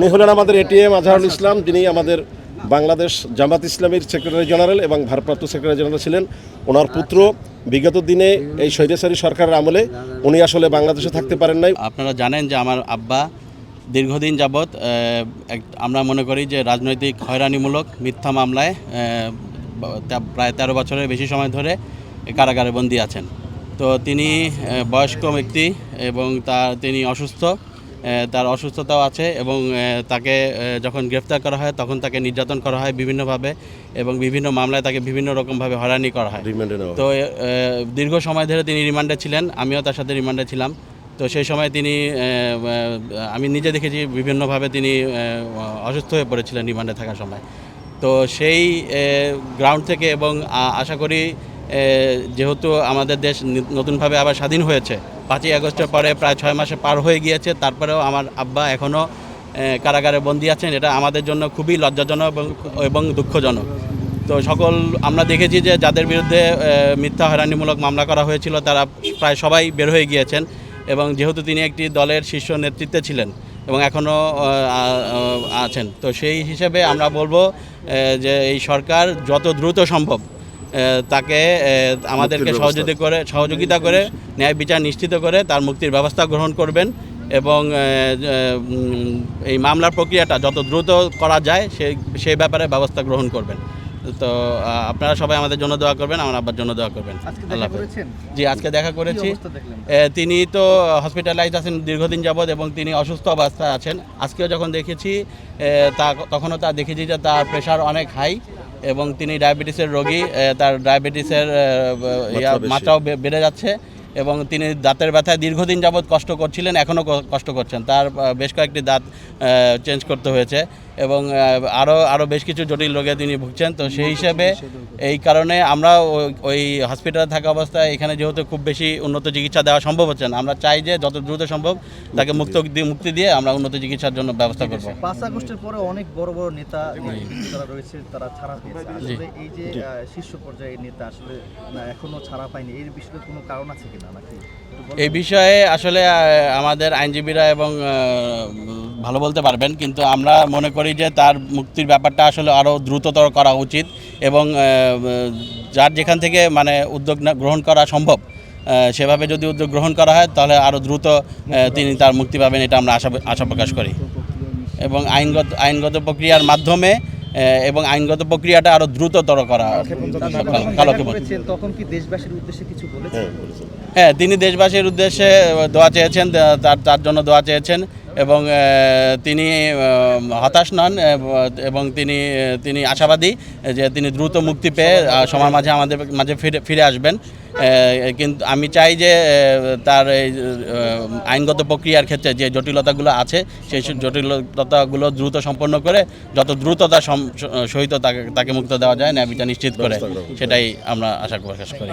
উনি হলেন আমাদের এটিএম আজহারুল ইসলাম, যিনি আমাদের বাংলাদেশ জামাত ইসলামীর সেক্রেটারি জেনারেল এবং ভারপ্রাপ্ত সেক্রেটারি জেনারেল ছিলেন। ওনার পুত্র বিগত দিনে এই স্বৈরাচারী সরকারের আমলে উনি আসলে বাংলাদেশে থাকতে পারেন নাই। আপনারা জানেন যে আমার আব্বা দীর্ঘদিন যাবৎ আমরা মনে করি যে রাজনৈতিক হয়রানিমূলক মিথ্যা মামলায় প্রায় 13 বছরের বেশি সময় ধরে কারাগারে বন্দী আছেন। তো তিনি বয়স্ক ব্যক্তি এবং তিনি অসুস্থ, তার অসুস্থতাও আছে এবং তাকে যখন গ্রেফতার করা হয় তখন তাকে নির্যাতন করা হয় বিভিন্নভাবে এবং বিভিন্ন মামলায় তাকে বিভিন্ন রকমভাবে হয়রানি করা হয়। তো দীর্ঘ সময় ধরে তিনি রিমান্ডে ছিলেন, আমিও তার সাথে রিমান্ডে ছিলাম। তো সেই সময় তিনি আমি নিজে দেখেছি বিভিন্নভাবে তিনি অসুস্থ হয়ে পড়েছিলেন রিমান্ডে থাকার সময়। তো সেই গ্রাউন্ড থেকে এবং আশা করি যেহেতু আমাদের দেশ নতুনভাবে আবার স্বাধীন হয়েছে, 5ই আগস্টের পরে প্রায় 6 মাসে পার হয়ে গিয়েছে, তারপরেও আমার আব্বা এখনও কারাগারে বন্দী আছেন। এটা আমাদের জন্য খুবই লজ্জাজনক এবং দুঃখজনক। তো আমরা দেখেছি যে যাদের বিরুদ্ধে মিথ্যা হয়রানিমূলক মামলা করা হয়েছিল তারা প্রায় সবাই বের হয়ে গিয়েছেন এবং যেহেতু তিনি একটি দলের শীর্ষ নেতৃত্বে ছিলেন এবং এখনও আছেন, তো সেই হিসেবে আমরা বলবো যে এই সরকার যত দ্রুত সম্ভব তাকে আমাদেরকে সহযোগিতা করে ন্যায় বিচার নিশ্চিত করে তার মুক্তির ব্যবস্থা গ্রহণ করবেন এবং এই মামলার প্রক্রিয়াটা যত দ্রুত করা যায় সেই ব্যাপারে ব্যবস্থা গ্রহণ করবেন। তো আপনারা সবাই আমাদের জন্য দোয়া করবেন, আমার আব্বার জন্য দোয়া করবেন। জি, আজকে দেখা করেছি। তিনি তো হসপিটালাইজ আছেন দীর্ঘদিন যাবৎ এবং তিনি অসুস্থ অবস্থায় আছেন। আজকেও যখন দেখেছি তখনও দেখেছি যে তার প্রেশার অনেক হাই এবং তিনি ডায়াবেটিসের রোগী, তার ডায়াবেটিসের মাত্রাও বেড়ে যাচ্ছে এবং তিনি দাঁতের ব্যথায় দীর্ঘদিন যাবৎ কষ্ট করছিলেন, এখনও কষ্ট করছেন। তার বেশ কয়েকটি দাঁত চেঞ্জ করতে হয়েছে এবং আরও বেশ কিছু জটিল রোগে তিনি ভুগছেন। তো সেই হিসেবে এই কারণে আমরা ওই হসপিটালে থাকা অবস্থায় এখানে যেহেতু খুব বেশি উন্নত চিকিৎসা দেওয়া সম্ভব হচ্ছে না, আমরা চাই যে যত দ্রুত সম্ভব তাকে মুক্তি দিয়ে আমরা উন্নত চিকিৎসার জন্য ব্যবস্থা করব। 5 আগস্টের পরে অনেক বড় বড় নেতা যারা রয়েছে তারা ছাড়া পেয়েছে, আসলে এই যে শীর্ষ পর্যায়ের নেতা আসলে এখনো ছাড়া পায়নি, এর বিষয়ে কোনো কারণ আছে কিনা নাকি? এই বিষয়ে আসলে আমাদের আইনজীবীরা এবং ভালো বলতে পারবেন, কিন্তু আমরা মনে করি যে তার মুক্তির ব্যাপারটা আসলে আরও দ্রুততর করা উচিত এবং যার যেখান থেকে উদ্যোগ গ্রহণ করা সম্ভব সেভাবে যদি উদ্যোগ গ্রহণ করা হয় তাহলে আরও দ্রুত তিনি তার মুক্তি পাবেন, এটা আমরা আশা প্রকাশ করি এবং আইনগত প্রক্রিয়ার মাধ্যমে এবং আইনগত প্রক্রিয়াটা আরও দ্রুততর করা। তখন কি দেশবাসীর উদ্দেশ্যে কিছু বলেছেন? হ্যাঁ, তিনি দেশবাসীর উদ্দেশ্যে দোয়া চেয়েছেন, তার জন্য দোয়া চেয়েছেন এবং তিনি হতাশ নন এবং তিনি আশাবাদী যে তিনি দ্রুত মুক্তি পেয়ে সবার মাঝে আমাদের মাঝে ফিরে আসবেন। কিন্তু আমি চাই যে তার এই আইনগত প্রক্রিয়ার ক্ষেত্রে যে জটিলতাগুলো আছে সেই জটিলতাগুলো দ্রুত সম্পন্ন করে যত দ্রুততার সহিত তাকে মুক্ত দেওয়া যায় ন্যায় বিচার নিশ্চিত করে, সেটাই আমরা আশা প্রকাশ করি।